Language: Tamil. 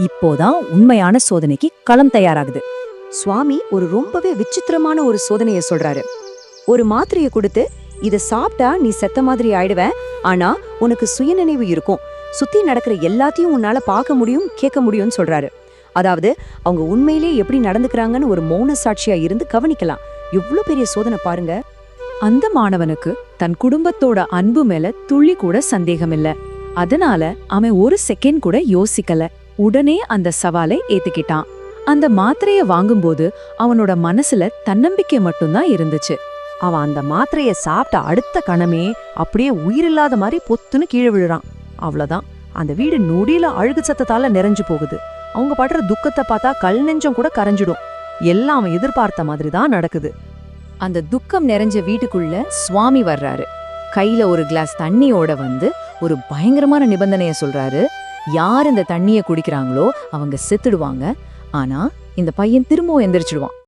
இப்போதான் உண்மையான சோதனைக்கு களம் தயாராகுது. சுவாமி ஒரு ரொம்பவே விசித்திரமான ஒரு சோதனைய சொல்றாரு. ஒரு மாத்திரைய கொடுத்து இத சாப்பிட்டா நீ செத்த மாதிரி ஆயிடுவ, ஆனா உனக்கு சுயநினைவு இருக்கும், சுத்தி நடக்கிற எல்லாத்தையும் உன்னால பார்க்க முடியும், கேட்க முடியும்னு சொல்றாரு. அதாவது அவங்க உண்மையிலேயே எப்படி நடந்துக்கிறாங்கன்னு ஒரு மௌன சாட்சியா இருந்து கவனிக்கலாம். எவ்வளவு பெரிய சோதனை பாருங்க. அந்த மாணவனுக்கு தன் குடும்பத்தோட அன்பு மேல துள்ளி கூட சந்தேகம் இல்ல. அதனால அவன் ஒரு செகண்ட் கூட யோசிக்கல. உடனே அந்த சவாலை ஏத்துக்கிட்டான். அந்த மாத்திரைய வாங்கும்போது அவனோட மனசுல தன்னம்பிக்கை மட்டும்தான் இருந்துச்சு. அவன் அந்த மாத்திரைய சாப்பிட்ட அடுத்த கணமே அப்படியே உயிரில்லாத மாதிரி பொத்துன்னு கீழே விழுறான். அவ்வளவுதான், அந்த வீடு நொடியில அழுகு சத்தத்தால நிறைஞ்சு போகுது. அவங்க படுற துக்கத்தை பார்த்தா கல் நெஞ்சம் கூட கரைஞ்சிடும். எல்லாம் அவன் எதிர்பார்த்த மாதிரி தான் நடக்குது. அந்த துக்கம் நிறைஞ்ச வீட்டுக்குள்ள சுவாமி வர்றாரு. கையில ஒரு கிளாஸ் தண்ணியோட வந்து ஒரு பயங்கரமான நிபந்தனைய சொல்றாரு. யார் இந்த தண்ணிய குடிக்கிறாங்களோ அவங்க செத்துடுவாங்க, ஆனா இந்த பையன் திரும்பவும் எந்திரிச்சிடுவான்.